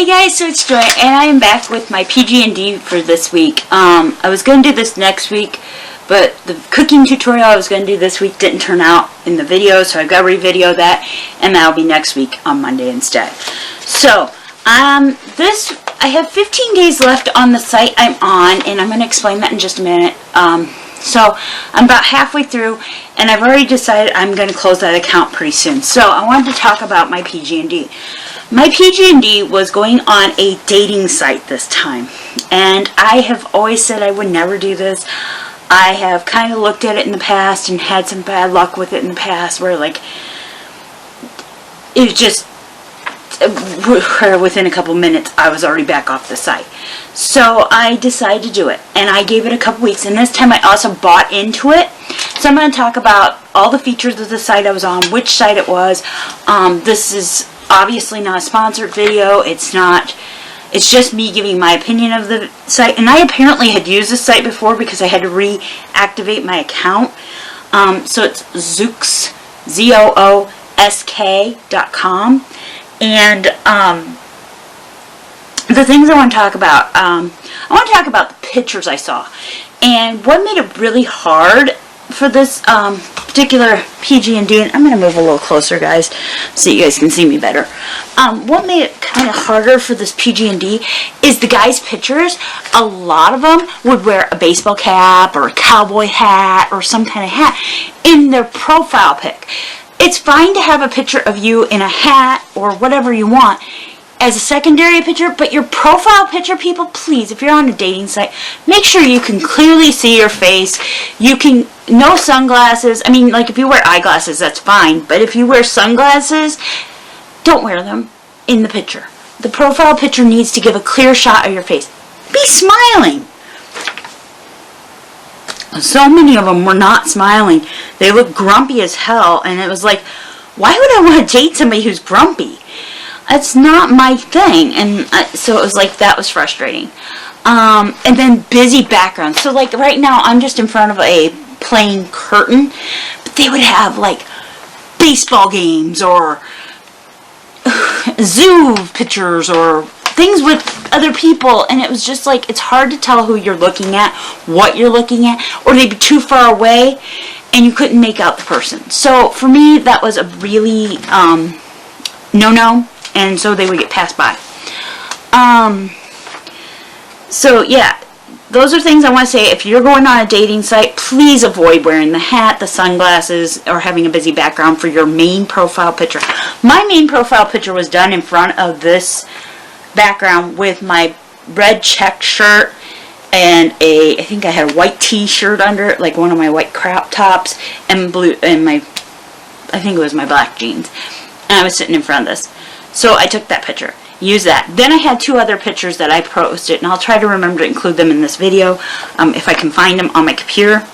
Hey guys, so it's Joy, and I am back with my PG&D for this week. I was going to do this next week, but the cooking tutorial I was going to do this week didn't turn out in the video, so I've got to re-video that, and that'll be next week on Monday instead. So, I have 15 days left on the site I'm on, and I'm going to explain that in just a minute. So, I'm about halfway through, and I've already decided I'm going to close that account pretty soon. So, I wanted to talk about my PG&D. My PG&D was going on a dating site this time, and I have always said I would never do this. I have kind of looked at it in the past and had some bad luck with it in the past where, like, it just, within a couple minutes, I was already back off the site. So I decided to do it, and I gave it a couple weeks, and this time I also bought into it. So I'm going to talk about all the features of the site I was on, which site it was. This is obviously not a sponsored video. It's just me giving my opinion of the site, and I apparently had used this site before because I had to reactivate my account. So it's Zoosk, ZOOSK.com, and the things I want to talk about, I want to talk about the pictures I saw, and what made it really hard for this particular PG&D, and I'm going to move a little closer, guys, so you guys can see me better. What made it kind of harder for this PG&D is the guys' pictures. A lot of them would wear a baseball cap or a cowboy hat or some kind of hat in their profile pic. It's fine to have a picture of you in a hat or whatever you want as a secondary picture, but your profile picture, people, please, if you're on a dating site, make sure you can clearly see your face. You can, no sunglasses. I mean, like, if you wear eyeglasses, that's fine, but if you wear sunglasses, don't wear them in the picture. The profile picture needs to give a clear shot of your face. Be smiling. So many of them were not smiling. They looked grumpy as hell, and it was like, why would I want to date somebody who's grumpy? That's not my thing, and so it was like, that was frustrating. And then busy background. So like right now, I'm just in front of a plain curtain, but they would have like baseball games or zoo pictures or things with other people, and it was just like, it's hard to tell who you're looking at, what you're looking at, or they'd be too far away, and you couldn't make out the person. So for me, that was a really no-no. And so they would get passed by. So yeah, those are things I want to say. If you're going on a dating site, please avoid wearing the hat, the sunglasses, or having a busy background for your main profile picture. My main profile picture was done in front of this background with my red check shirt and I think I had a white t-shirt under it, like one of my white crop tops, and blue, and I think it was my black jeans. And I was sitting in front of this. So I took that picture, used that. Then I had two other pictures that I posted, and I'll try to remember to include them in this video if I can find them on my computer.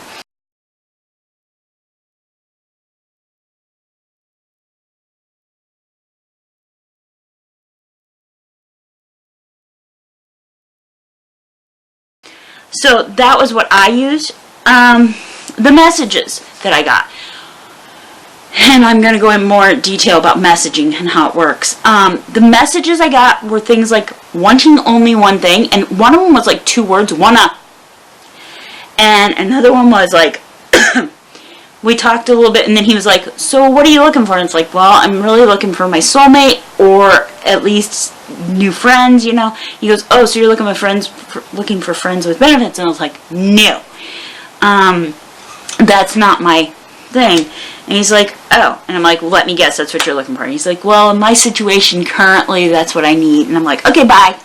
So that was what I used. The messages that I got. And I'm going to go in more detail about messaging and how it works. The messages I got were things like wanting only one thing, and one of them was like 2 words, wanna. And another one was like, we talked a little bit, and then he was like, so what are you looking for? And it's like, well, I'm really looking for my soulmate, or at least new friends, you know. He goes, oh, so you're looking for friends with benefits? And I was like, no. That's not my thing. And he's like, oh. And I'm like, well, let me guess, that's what you're looking for. And he's like, well, in my situation currently, that's what I need. And I'm like, okay, bye.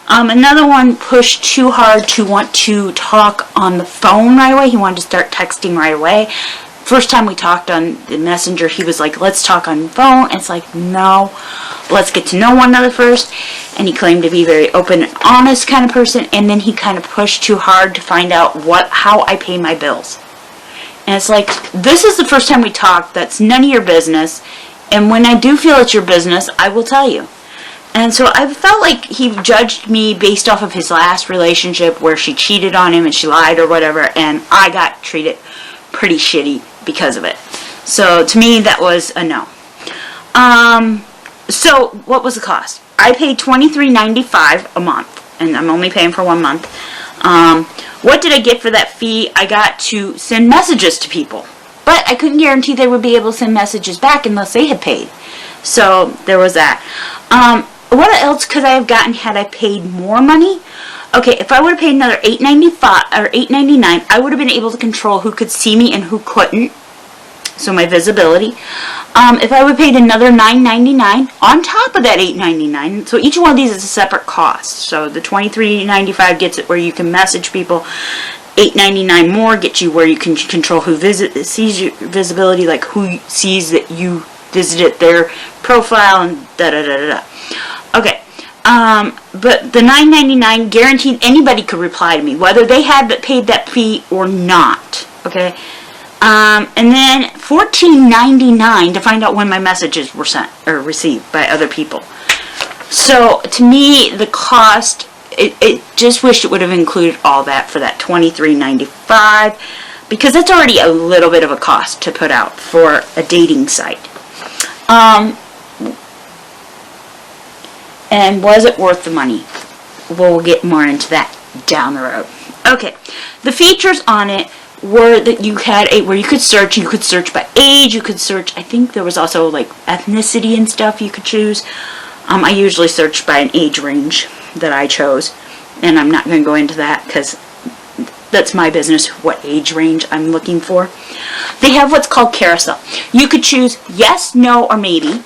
Another one pushed too hard to want to talk on the phone right away. He wanted to start texting right away. First time we talked on the messenger, he was like, let's talk on the phone. And it's like, no, let's get to know one another first. And he claimed to be a very open and honest kind of person. And then he kind of pushed too hard to find out how I pay my bills. And it's like, this is the first time we talked. That's none of your business. And when I do feel it's your business, I will tell you. And so I felt like he judged me based off of his last relationship where she cheated on him and she lied or whatever. And I got treated pretty shitty because of it. So to me, that was a no. So what was the cost? I paid $23.95 a month, and I'm only paying for 1 month. What did I get for that fee? I got to send messages to people, but I couldn't guarantee they would be able to send messages back unless they had paid. So there was that. What else could I have gotten had I paid more money? Okay, if I would have paid another $8.95 or $8.99, I would have been able to control who could see me and who couldn't. So my visibility. If I would have paid another $9.99 on top of that $8.99, so each one of these is a separate cost. So the $23.95 gets it where you can message people. $8.99 more gets you where you can control who sees your visibility, like who sees that you visited their profile and da da da da da. Okay. But the $9.99 guaranteed anybody could reply to me, whether they had paid that fee or not. Okay. And then $14.99 to find out when my messages were sent or received by other people. So to me, the cost, it just wished it would have included all that for that $23.95, because that's already a little bit of a cost to put out for a dating site. And was it worth the money? We'll get more into that down the road. Okay, the features on it were that you had where you could search by age, you could search, I think there was also like ethnicity and stuff you could choose. I usually search by an age range that I chose, and I'm not going to go into that because that's my business, what age range I'm looking for. They have what's called carousel. You could choose yes, no, or maybe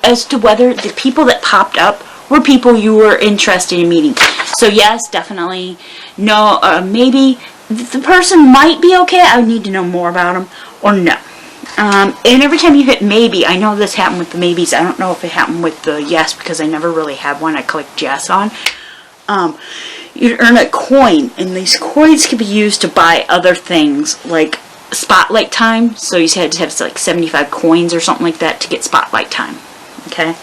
as to whether the people that popped up were people you were interested in meeting. So yes, definitely. No, maybe. The person might be okay, I would need to know more about them, or no. And every time you hit maybe, I know this happened with the maybes, I don't know if it happened with the yes, because I never really had one I clicked yes on. You'd earn a coin, and these coins can be used to buy other things, like spotlight time, so you had to have like 75 coins or something like that to get spotlight time. Okay?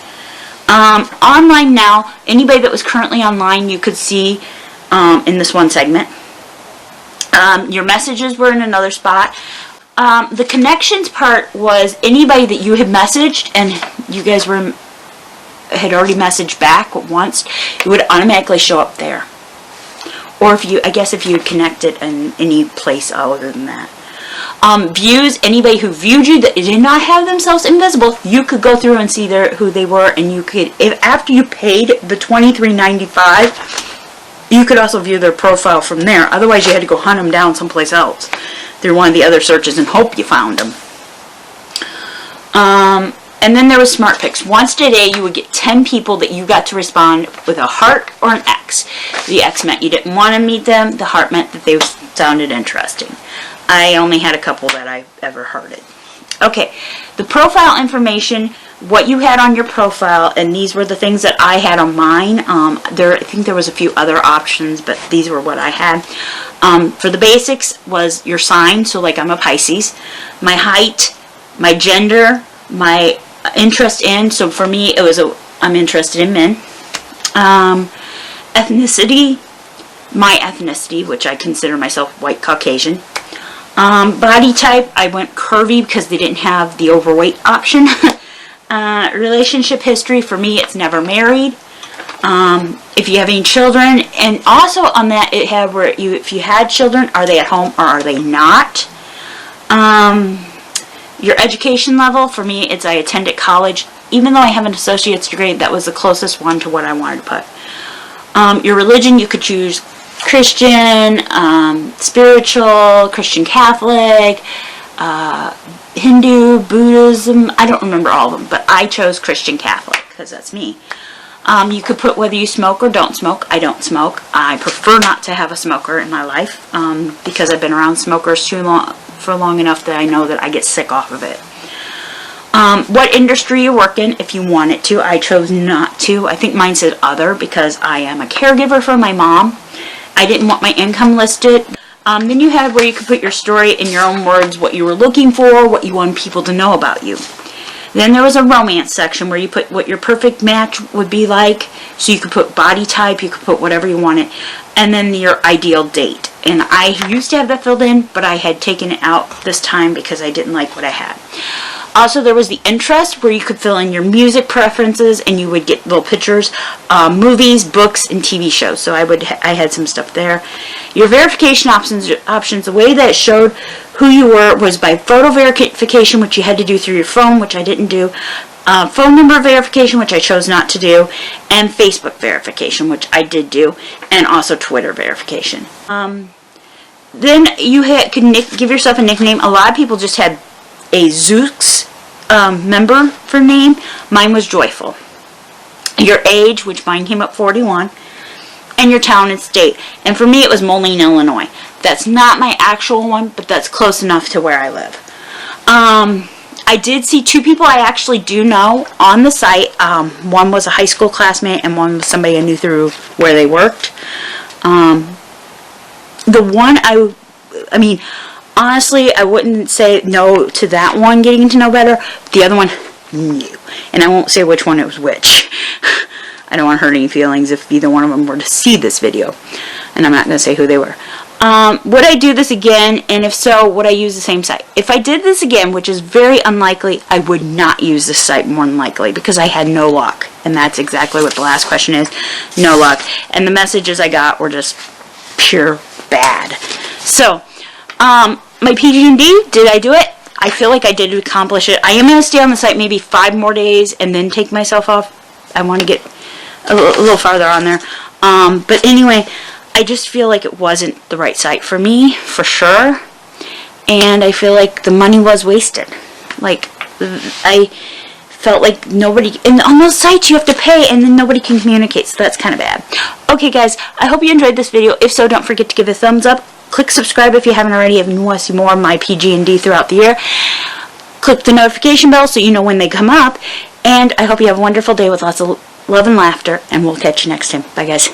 Online now, anybody that was currently online, you could see in this one segment. Your messages were in another spot. The connections part was anybody that you had messaged and you guys had already messaged back once, it would automatically show up there. Or if you had connected in any place other than that. Views, anybody who viewed you that did not have themselves invisible, you could go through and see who they were, and you could, after you paid the $23.95, you could also view their profile from there. Otherwise, you had to go hunt them down someplace else through one of the other searches and hope you found them. And then there was Smart Picks. Once a day, you would get 10 people that you got to respond with a heart or an X. The X meant you didn't want to meet them. The heart meant that they sounded interesting. I only had a couple that I ever hearted. Okay, the profile information, what you had on your profile, and these were the things that I had on mine. I think there was a few other options, but these were what I had. For the basics was your sign, so like I'm a Pisces, my height, my gender, my interest in, so for me it was I'm interested in men. Ethnicity, my ethnicity, which I consider myself white Caucasian. Body type, I went curvy because they didn't have the overweight option. Relationship history, for me it's never married. If you have any children, and also on that it had where if you had children, are they at home or are they not? Your education level, for me it's I attended college. Even though I have an associate's degree, that was the closest one to what I wanted to put. Your religion, you could choose Christian, spiritual, Christian Catholic, Hindu, Buddhism, I don't remember all of them, but I chose Christian Catholic because that's me. You could put whether you smoke or don't smoke. I don't smoke. I prefer not to have a smoker in my life because I've been around smokers for long enough that I know that I get sick off of it. What industry you work in, if you wanted to. I chose not to. I think mine said other because I am a caregiver for my mom. I didn't want my income listed. Then you had where you could put your story in your own words, what you were looking for, what you want people to know about you. Then there was a romance section where you put what your perfect match would be like. So you could put body type, you could put whatever you wanted. And then your ideal date. And I used to have that filled in, but I had taken it out this time because I didn't like what I had. Also, there was the interest where you could fill in your music preferences and you would get little pictures, movies, books, and TV shows. So I had some stuff there. Your verification options, the way that it showed who you were was by photo verification, which you had to do through your phone, which I didn't do. Phone number verification, which I chose not to do, and Facebook verification, which I did do, and also Twitter verification. Then you could give yourself a nickname. A lot of people just had a Zooks member for name. Mine was Joyful. Your age, which mine came up 41, and your town and state. And for me, it was Moline, Illinois. That's not my actual one, but that's close enough to where I live. I did see 2 people I actually do know on the site. One was a high school classmate, and one was somebody I knew through where they worked. The one I mean, honestly, I wouldn't say no to that one getting to know better. The other one, no. And I won't say which one it was which. I don't want to hurt any feelings if either one of them were to see this video. And I'm not going to say who they were. Would I do this again? And if so, would I use the same site? If I did this again, which is very unlikely, I would not use this site more than likely because I had no luck. And that's exactly what the last question is. No luck. And the messages I got were just pure bad. So, my PG&D, did I do it? I feel like I did accomplish it. I am going to stay on the site maybe 5 more days and then take myself off. I want to get a little farther on there. But anyway, I just feel like it wasn't the right site for me, for sure. And I feel like the money was wasted. Like, I felt like nobody, and on those sites you have to pay and then nobody can communicate, so that's kind of bad. Okay guys, I hope you enjoyed this video. If so, don't forget to give it a thumbs up. Click subscribe if you haven't already, if you want to see more of my PG&D throughout the year. Click the notification bell so you know when they come up. And I hope you have a wonderful day with lots of love and laughter, and we'll catch you next time. Bye guys.